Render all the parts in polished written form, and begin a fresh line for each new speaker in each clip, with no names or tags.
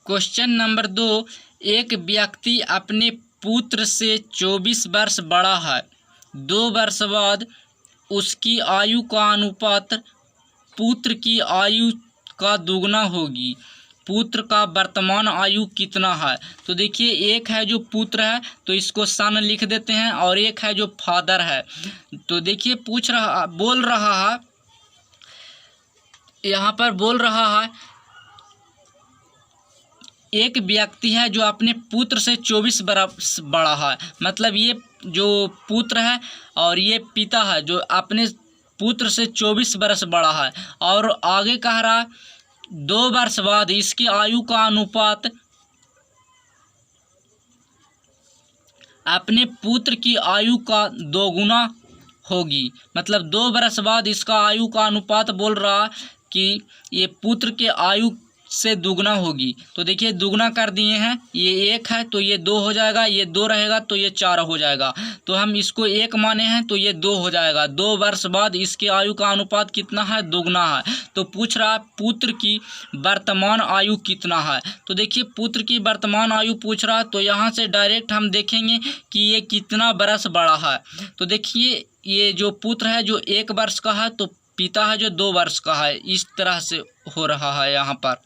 Question number 2, एक व्यक्ति अपने पुत्र से 24 वर्ष बड़ा है। 2 वर्ष बाद उसकी आयु का अनुपात पुत्र की आयु का दुगना होगी। पुत्र का वर्तमान आयु कितना है? तो देखिए, एक है जो पुत्र है तो इसको सन लिख देते हैं, और एक है जो फादर है। तो देखिए बोल रहा है, यहाँ पर बोल रहा है एक व्यक्ति है जो अपने पुत्र से 24 वर्ष बड़ा है। मतलब ये जो पुत्र है और ये पिता है जो अपने पुत्र से 24 वर्ष बड़ा है, और आगे कह रहा 2 वर्ष बाद इसकी आयु का अनुपात अपने पुत्र की आयु का 2 गुना होगी। मतलब 2 वर्ष बाद इसका आयु का अनुपात बोल रहा कि ये पुत्र के आयु से दुगना होगी। तो देखिए, दुगना कर दिए हैं, ये 1 है तो ये 2 हो जाएगा, ये 2 रहेगा तो ये 4 हो जाएगा। तो हम इसको 1 माने हैं तो ये 2 हो जाएगा। 2 वर्ष बाद इसके आयु का अनुपात कितना है? दुगना है। तो पूछ रहा पुत्र की वर्तमान आयु कितना है। तो देखिए, पुत्र की वर्तमान आयु पूछ रहा, तो यहाँ से डायरेक्ट हम देखेंगे कि ये कितना वर्ष बड़ा है। तो देखिए, ये जो पुत्र है जो 1 वर्ष का है, तो पिता है जो 2 वर्ष का है। इस तरह से हो रहा है यहाँ पर।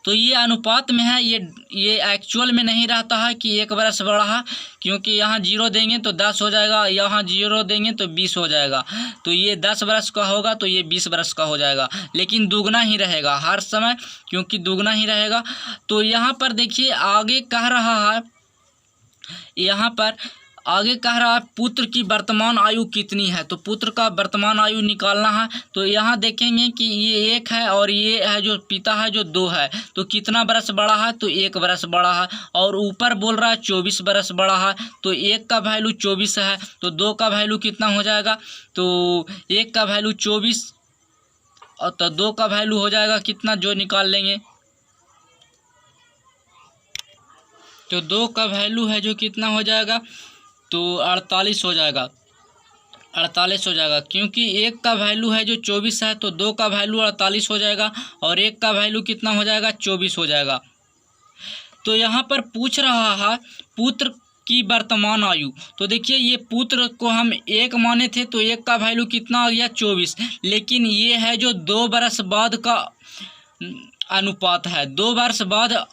तो ये अनुपात में है, ये एक्चुअल में नहीं रहता है कि 1 वर्ष बड़ा है, क्योंकि यहाँ 0 देंगे तो 10 हो जाएगा, यहाँ 0 देंगे तो 20 हो जाएगा। तो ये 10 वर्ष का होगा तो ये 20 वर्ष का हो जाएगा, लेकिन दुगना ही रहेगा हर समय, क्योंकि दुगना ही रहेगा। तो यहाँ पर देखिए, आगे कह रहा है, यहाँ पर आगे कह रहा है पुत्र की वर्तमान आयु कितनी है। तो पुत्र का वर्तमान आयु निकालना है। तो यहाँ देखेंगे कि ये 1 है और ये है जो पिता है जो 2 है। तो कितना वर्ष बड़ा है? तो 1 वर्ष बड़ा है। और ऊपर बोल रहा है 24 वर्ष बड़ा है। तो 1 का वैल्यू 24 है, तो 2 का वैल्यू कितना हो जाएगा? तो 1 का वैल्यू 24 और तो 2 का वैल्यू हो जाएगा कितना, जो निकाल लेंगे। तो 2 का वैल्यू है जो कितना हो जाएगा, तो 48 हो जाएगा। 48 हो जाएगा, क्योंकि 1 का वैल्यू है जो 24 है, तो 2 का वैल्यू 48 हो जाएगा, और 1 का वैल्यू कितना हो जाएगा? 24 हो जाएगा। तो यहाँ पर पूछ रहा है पुत्र की वर्तमान आयु। तो देखिए, ये पुत्र को हम 1 माने थे तो 1 का वैल्यू कितना आ गया? 24। लेकिन ये है जो 2 वर्ष बाद का अनुपात है। 2 वर्ष बाद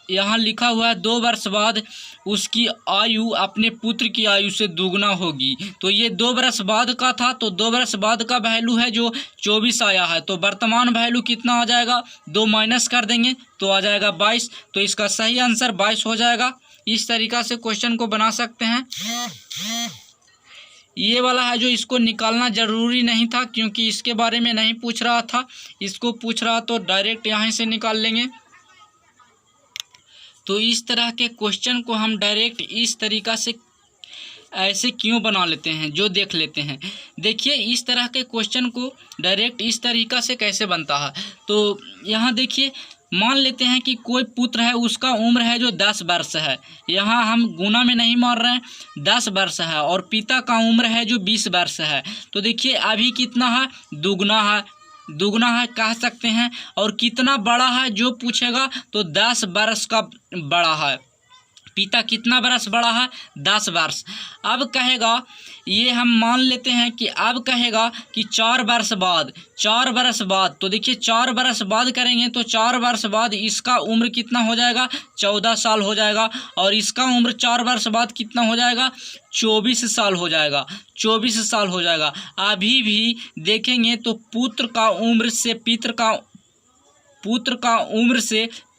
यहाँ लिखा हुआ है 2 वर्ष बाद उसकी आयु अपने पुत्र की आयु से दुगना होगी। तो ये 2 वर्ष बाद का था, तो 2 वर्ष बाद का वैल्यू है जो 24 आया है। तो वर्तमान वैल्यू कितना आ जाएगा? 2 माइनस कर देंगे तो आ जाएगा 22। तो इसका सही आंसर 22 हो जाएगा। इस तरीक़ा से क्वेश्चन को बना सकते हैं। ये वाला है जो इसको निकालना ज़रूरी नहीं था, क्योंकि इसके बारे में नहीं पूछ रहा था। इसको पूछ रहा तो डायरेक्ट यहाँ से निकाल लेंगे। तो इस तरह के क्वेश्चन को हम डायरेक्ट इस तरीक़ा से ऐसे क्यों बना लेते हैं, जो देख लेते हैं। देखिए, इस तरह के क्वेश्चन को डायरेक्ट इस तरीक़ा से कैसे बनता है। तो यहाँ देखिए, मान लेते हैं कि कोई पुत्र है, उसका उम्र है जो 10 वर्ष है। यहाँ हम गुना में नहीं मार रहे हैं, 10 वर्ष है, और पिता का उम्र है जो 20 वर्ष है। तो देखिए, अभी कितना है? दुगना है। दुगना है कह सकते हैं। और कितना बड़ा है जो पूछेगा, तो 10 वर्ष का बड़ा है। पिता कितना वर्ष बड़ा है? 10 वर्ष। अब कहेगा, ये हम मान लेते हैं कि अब कहेगा कि 4 वर्ष बाद, 4 वर्ष बाद। तो देखिए, 4 वर्ष बाद करेंगे तो 4 वर्ष बाद इसका उम्र कितना हो जाएगा? 14 साल हो जाएगा। और इसका उम्र 4 वर्ष बाद कितना हो जाएगा? 24 साल हो जाएगा। 24 साल हो जाएगा। अभी भी देखेंगे तो पुत्र का उम्र से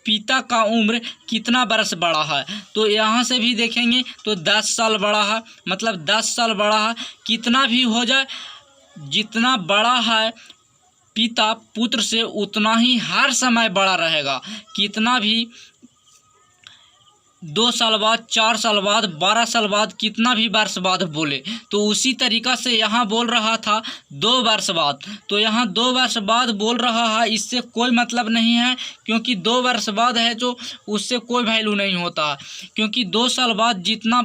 पिता का उम्र कितना वर्ष बड़ा है। तो यहाँ से भी देखेंगे तो 10 साल बड़ा है। मतलब 10 साल बड़ा है। कितना भी हो जाए, जितना बड़ा है पिता पुत्र से, उतना ही हर समय बड़ा रहेगा। कितना भी 2 साल बाद, 4 साल बाद, 12 साल बाद, कितना भी वर्ष बाद बोले तो उसी तरीका से यहाँ बोल रहा था 2 वर्ष बाद, तो यहाँ 2 वर्ष बाद बोल रहा है, इससे कोई मतलब नहीं है क्योंकि 2 वर्ष बाद है जो उससे कोई वैल्यू नहीं होता है, क्योंकि 2 साल बाद जितना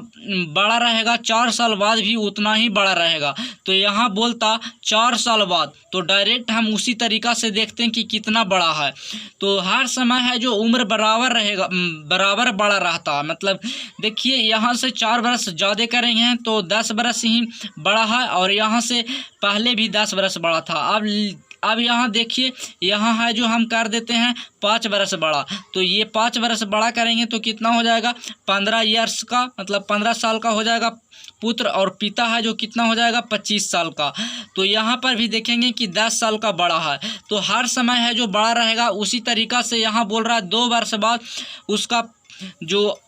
बड़ा रहेगा 4 साल बाद भी उतना ही बड़ा रहेगा। तो यहाँ बोलता 4 साल बाद, तो डायरेक्ट हम उसी तरीका से देखते हैं कि कितना बड़ा है। तो हर समय है जो उम्र बराबर रहेगा, बराबर बड़ा रहता, मतलब देखिए यहाँ से 4 बरस ज़्यादा करेंगे तो 10 बरस ही बड़ा है और यहाँ से पहले भी 10 बरस बड़ा था। अब यहाँ देखिए, यहाँ है जो हम कर देते हैं 5 बरस बड़ा, तो ये 5 बरस बड़ा करेंगे तो कितना हो जाएगा 15 ईयर्स का, मतलब 15 साल का हो जाएगा पुत्र, और पिता है जो कितना हो जाएगा 25 साल का। तो यहाँ पर भी देखेंगे कि 10 साल का बड़ा है, तो हर समय है जो बड़ा रहेगा। उसी तरीका से यहाँ बोल रहा है 2 वर्ष बाद उसका जो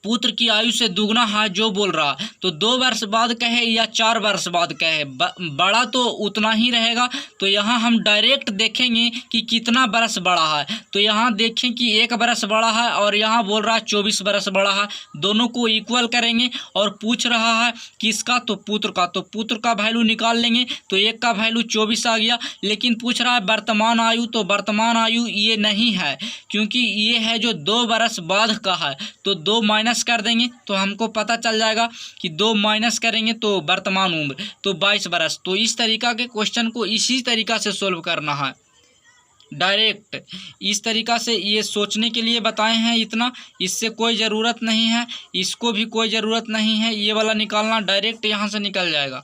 पुत्र की आयु से दुगना है जो बोल रहा, तो 2 वर्ष बाद कहे या 4 वर्ष बाद कहे, बड़ा तो उतना ही रहेगा। तो यहाँ हम डायरेक्ट देखेंगे कि कितना बरस बड़ा है, तो यहाँ देखें कि 1 बरस बड़ा है और यहाँ बोल रहा है 24 बरस बड़ा है, दोनों को इक्वल करेंगे और पूछ रहा है किसका, तो पुत्र का, तो पुत्र का वैल्यू निकाल लेंगे, तो 1 का वैल्यू 24 आ गया। लेकिन पूछ रहा है वर्तमान आयु, तो वर्तमान आयु ये नहीं है क्योंकि ये है जो 2 बरस बाद का है, तो 2 माइनस कर देंगे तो हमको पता चल जाएगा कि 2 माइनस करेंगे तो वर्तमान उम्र तो 22 बरस। तो इस तरीका के क्वेश्चन को इसी तरीका से सोल्व करना है, डायरेक्ट इस तरीका से। ये सोचने के लिए बताए हैं इतना, इससे कोई ज़रूरत नहीं है, इसको भी कोई ज़रूरत नहीं है, ये वाला निकालना डायरेक्ट यहाँ से निकल जाएगा।